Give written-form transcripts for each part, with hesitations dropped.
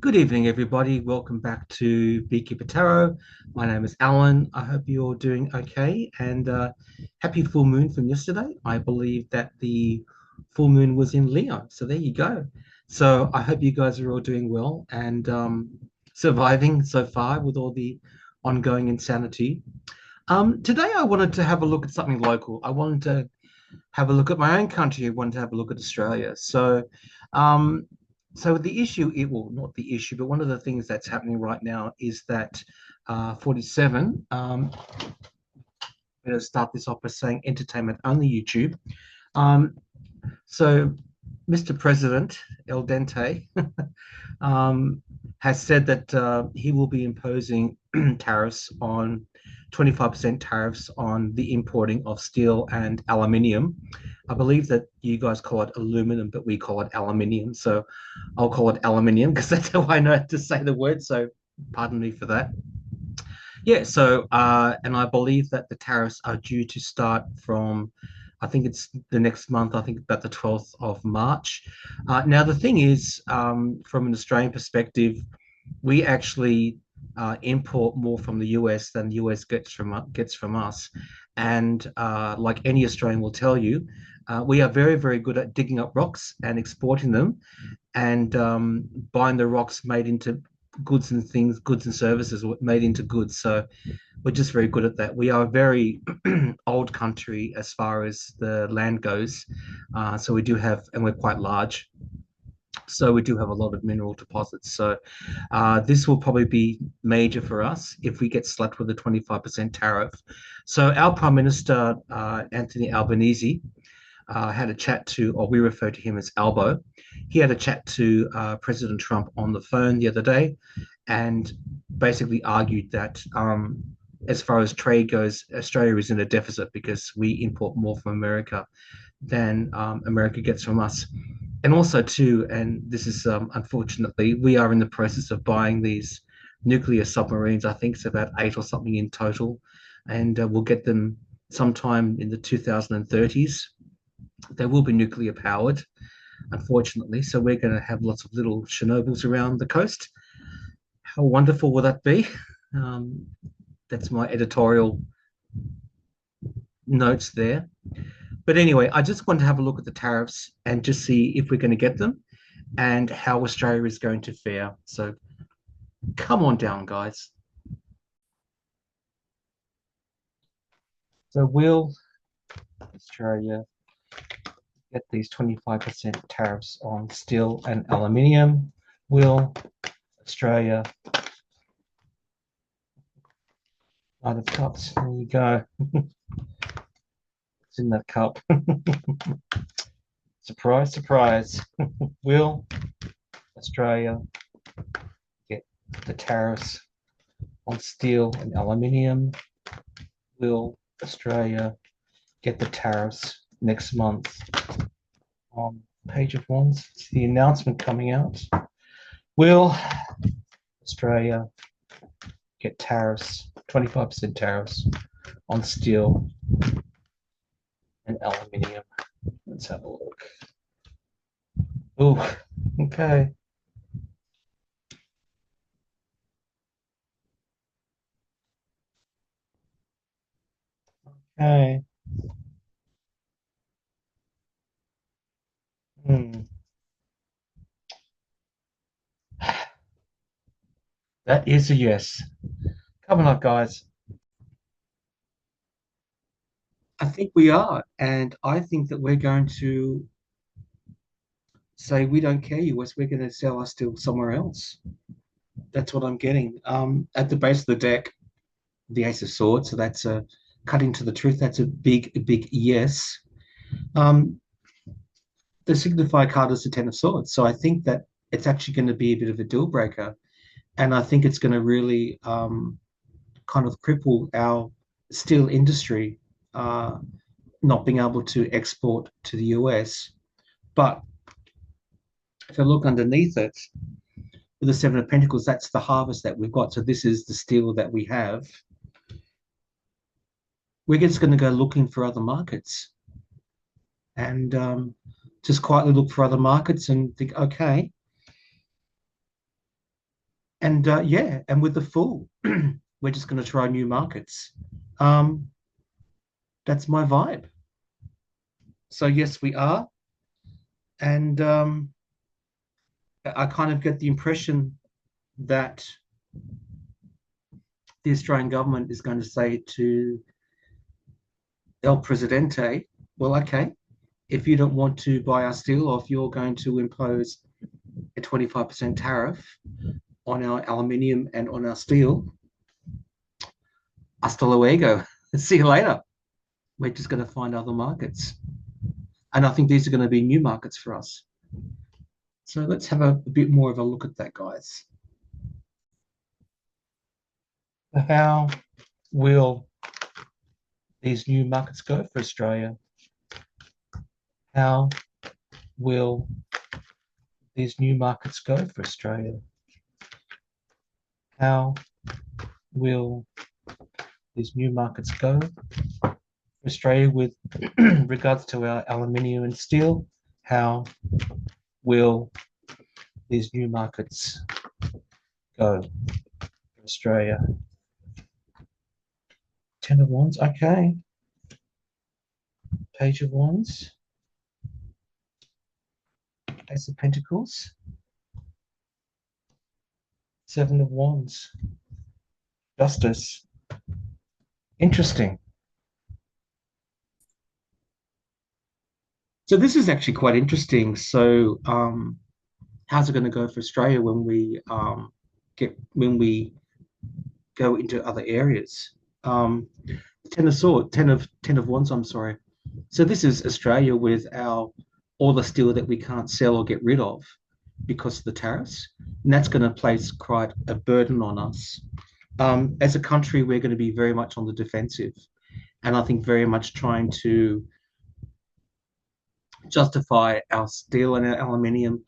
Good evening, everybody. Welcome back to Beekeeper Tarot. My name is Alan. I hope you're all doing okay. And happy full moon from yesterday. I believe that the full moon was in Leo. So there you go. So I hope you guys are all doing well and surviving so far with all the ongoing insanity. Today, I wanted to have a look at something local. I wanted to have a look at my own country. I wanted to have a look at Australia. Um, so the issue, well, not the issue, but one of the things that's happening right now is that 47. I'm going to start this off by saying entertainment only YouTube. Um, so Mr. President El Dente um, has said that he will be imposing tariffs on 25% tariffs on the importing of steel and aluminium. I believe that you guys call it aluminum, but we call it aluminium. So I'll call it aluminium because that's how I know how to say the word. So pardon me for that. Yeah, and I believe that the tariffs are due to start from, I think it's the next month, I think about the 12th of March. Now, the thing is, from an Australian perspective, we actually import more from the US than the US gets from us. And like any Australian will tell you, we are very, very good at digging up rocks and exporting them and buying the rocks made into goods and things, goods and services made into goods. So we're just very good at that. We are a very old country as far as the land goes. So we do have, and we're quite large. So we do have a lot of mineral deposits. So this will probably be major for us if we get slapped with a 25% tariff. So our Prime Minister, Anthony Albanese, had a chat to, or we refer to him as Albo. He had a chat to President Trump on the phone the other day and basically argued that as far as trade goes, Australia is in a deficit because we import more from America than America gets from us. And also, too, and this is unfortunately, we are in the process of buying these nuclear submarines. I think it's about eight or something in total, and we'll get them sometime in the 2030s. They will be nuclear powered, unfortunately. So we're going to have lots of little Chernobyls around the coast. How wonderful will that be? Um, that's my editorial notes there. But anyway, I just want to have a look at the tariffs and just see if we're going to get them and how Australia is going to fare. So come on down, guys. So will Australia get these 25% tariffs on steel and aluminium? Will Australia? Out of cups. There you go. It's in that cup. Surprise, surprise. Will Australia get the tariffs on steel and aluminium? Will Australia get the tariffs next month? On page of wands, it's the announcement coming out. Will Australia get tariffs, 25% tariffs on steel and aluminium? Let's have a look. Oh, okay. Okay. Hmm. That is a yes. Coming up, guys. I think we are. And I think that we're going to say we don't care, US. We're going to sell our steel somewhere else. That's what I'm getting. At the base of the deck, the Ace of Swords. So that's a cutting to the truth. That's a big yes. Um, the signifier card is the Ten of Swords. So I think that it's actually going to be a bit of a deal breaker. And I think it's going to really kind of cripple our steel industry, uh, not being able to export to the US. But if I look underneath it, with the Seven of Pentacles, that's the harvest that we've got. So this is the steel that we have. We're just going to go looking for other markets and, just quietly look for other markets and think, okay, And yeah, and with the full, we're just going to try new markets. Um, that's my vibe. So yes, we are, and I kind of get the impression that the Australian government is going to say to El Presidente, well, okay, if you don't want to buy our steel, or if you're going to impose a 25% tariff on our aluminium and on our steel, hasta luego. See you later. We're just going to find other markets. And I think these are going to be new markets for us. So let's have a bit more of a look at that, guys. How will these new markets go for Australia? How will these new markets go for Australia? How will these new markets go for Australia with regards to our aluminium and steel? How will these new markets go for Australia? 10 of Wands, okay. Page of Wands, Ace of Pentacles, Seven of Wands, Justice. Interesting. So this is actually quite interesting. So how's it going to go for Australia when we go into other areas? Ten of Wands, I'm sorry. So this is Australia with our all the steel that we can't sell or get rid of because of the tariffs. And that's going to place quite a burden on us. As a country, we're going to be very much on the defensive. And I think very much trying to justify our steel and our aluminium,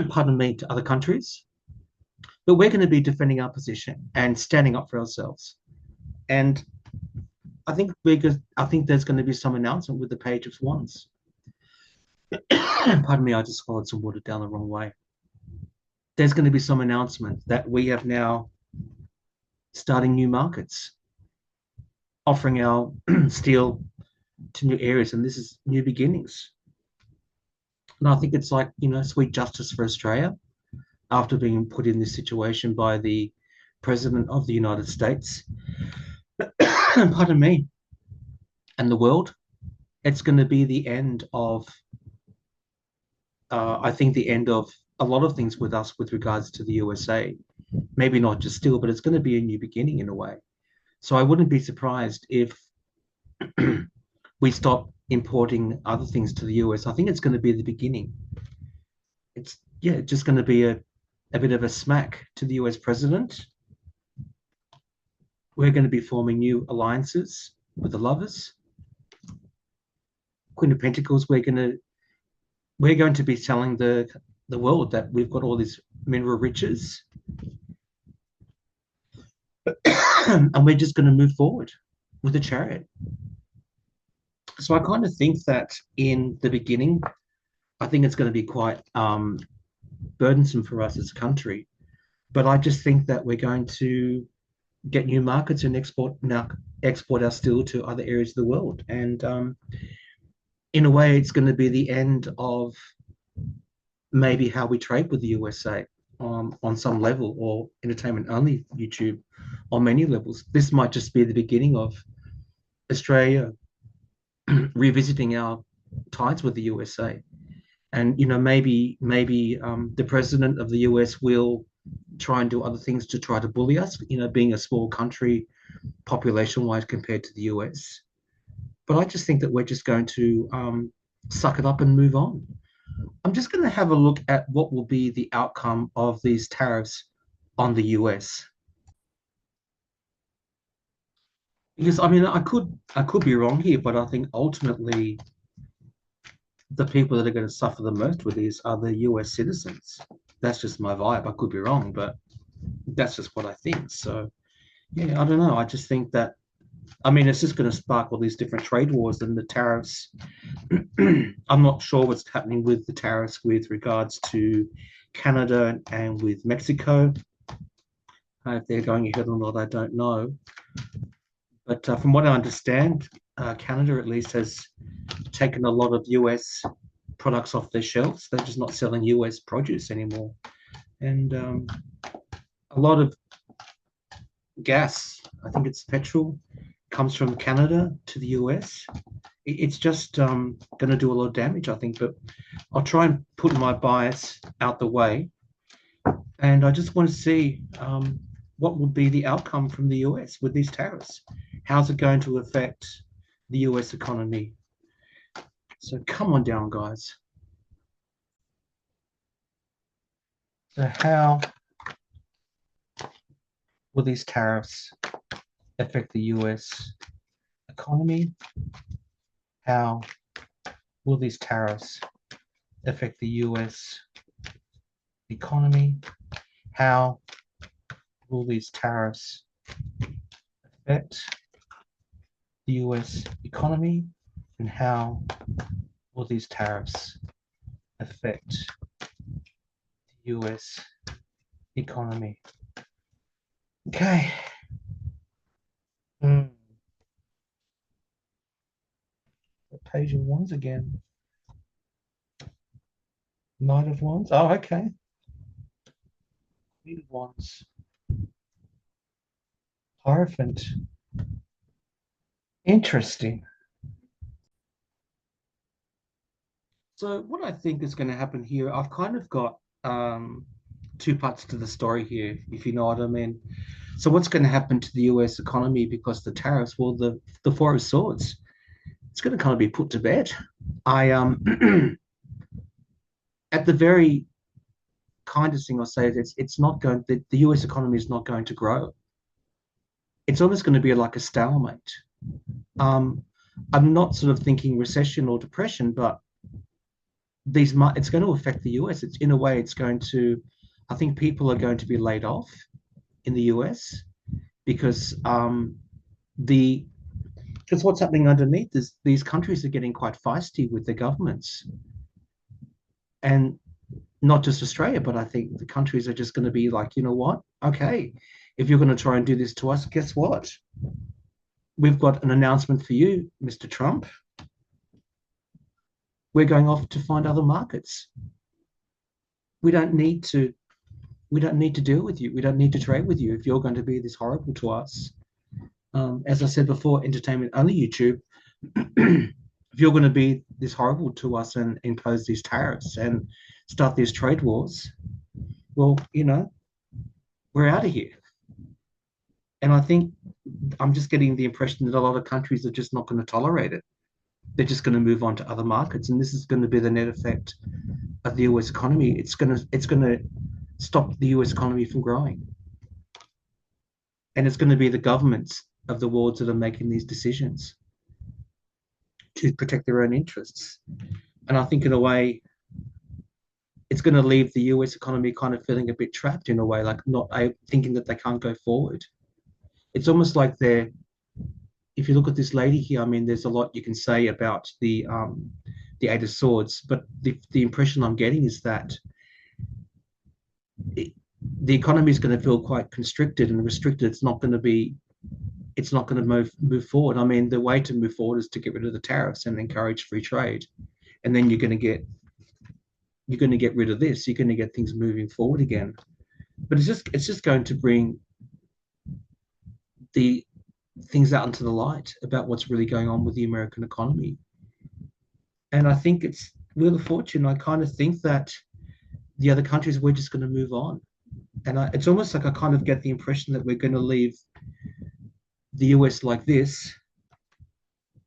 pardon me, to other countries. But we're going to be defending our position and standing up for ourselves. And I think there's going to be some announcement with the Page of Wands. Pardon me, I just swallowed some water down the wrong way. There's going to be some announcement that we have now starting new markets, offering our steel to new areas, and this is new beginnings. And I think it's like, sweet justice for Australia after being put in this situation by the President of the United States. Pardon me, and the world. It's going to be the end of, I think, the end of a lot of things with us with regards to the USA. Maybe not just steel, but it's going to be a new beginning in a way. So I wouldn't be surprised if we stop importing other things to the US. I think it's going to be the beginning. It's just going to be a bit of a smack to the US president. We're going to be forming new alliances with the lovers. Queen of Pentacles, we're going to be telling the world that we've got all these mineral riches. And we're just going to move forward with the Chariot. So I kind of think that in the beginning, I think it's going to be quite burdensome for us as a country. But I just think that we're going to get new markets and export our steel to other areas of the world. And in a way, it's going to be the end of maybe how we trade with the USA on some level, or entertainment only YouTube on many levels. This might just be the beginning of Australia revisiting our ties with the USA. And maybe the president of the US will try and do other things to try to bully us, being a small country population-wise compared to the US. But I just think that we're just going to suck it up and move on. I'm just going to have a look at what will be the outcome of these tariffs on the US. Because I could be wrong here, but I think ultimately the people that are going to suffer the most with these are the US citizens. That's just my vibe. I could be wrong, but that's just what I think. So yeah, I don't know. I just think that it's just going to spark all these different trade wars and the tariffs. I'm not sure what's happening with the tariffs with regards to Canada and with Mexico. If they're going ahead or not, I don't know. But from what I understand, Canada at least has taken a lot of US products off their shelves. They're just not selling US produce anymore. And a lot of gas, I think it's petrol, comes from Canada to the US. It's just going to do a lot of damage, I think. But I'll try and put my bias out the way. And I just want to see what will be the outcome from the US with these tariffs. How's it going to affect the US economy? So come on down, guys. So how will these tariffs affect the US economy? How will these tariffs affect the US economy? How will these tariffs affect the US economy? And how will these tariffs affect the US economy? Okay. The page of wands again. Knight of wands. Oh, okay. Queen of wands. Hierophant. Interesting. So what I think is going to happen here, I've kind of got two parts to the story here, if you know what I mean. So what's going to happen to the US economy because the tariffs? Well, the Four of Swords, it's going to kind of be put to bed. I at the very kindest thing I'll say is it's not going. The US economy is not going to grow. It's almost going to be like a stalemate. Um, I'm not sort of thinking recession or depression, but it's going to affect the US. It's in a way, it's going to. I think people are going to be laid off in the US because the because what's happening underneath is these countries are getting quite feisty with their governments, and not just Australia, but I think the countries are just going to be like, you know what? Okay, if you're going to try and do this to us, guess what? We've got an announcement for you, Mr. Trump. We're going off to find other markets. We don't need to. We don't need to deal with you. We don't need to trade with you if you're going to be this horrible to us. As I said before, entertainment only YouTube. If you're going to be this horrible to us and impose these tariffs and start these trade wars, well, we're out of here. And I think I'm just getting the impression that a lot of countries are just not going to tolerate it. They're just going to move on to other markets, and this is going to be the net effect of the US economy. It's going to stop the US economy from growing, and it's going to be the governments of the world that are making these decisions to protect their own interests. And I think in a way, it's going to leave the US economy kind of feeling a bit trapped in a way, like not thinking that they can't go forward. It's almost like if you look at this lady here, I mean, there's a lot you can say about the Eight of Swords, but the impression I'm getting is that the economy is going to feel quite constricted and restricted. It's not going to move forward. I mean, the way to move forward is to get rid of the tariffs and encourage free trade, and then you're going to get rid of this. You're going to get things moving forward again. But it's just going to bring the things out into the light about what's really going on with the American economy. And I think it's Wheel of Fortune. I kind of think that the other countries, we're just going to move on. And it's almost like I kind of get the impression that we're going to leave the US like this,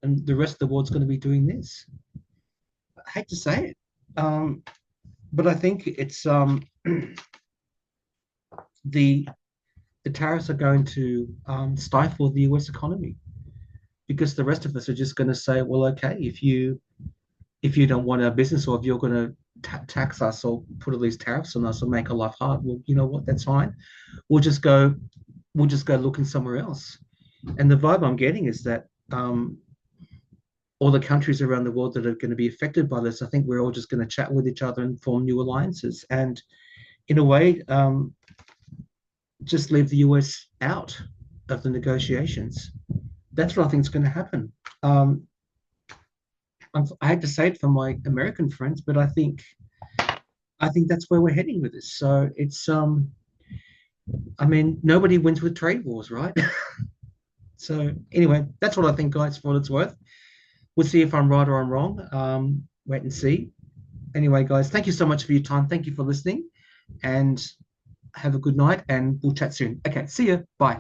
and the rest of the world's going to be doing this. I hate to say it, but I think it's the tariffs are going to stifle the US economy because the rest of us are just going to say, well, okay, if you don't want our business, or if you're going to tax us or put all these tariffs on us or make our life hard, well, you know what? That's fine. We'll just go looking somewhere else. And the vibe I'm getting is that all the countries around the world that are going to be affected by this, I think we're all just going to chat with each other and form new alliances. And in a way, just leave the US out of the negotiations. That's what I think is going to happen. Um, I hate to say it for my American friends, but I think that's where we're heading with this. So I mean, nobody wins with trade wars, right? So anyway, that's what I think, guys, for what it's worth. We'll see if I'm right or I'm wrong. Wait and see. Anyway, guys, thank you so much for your time. Thank you for listening, and have a good night. And we'll chat soon. Okay, see you. Bye.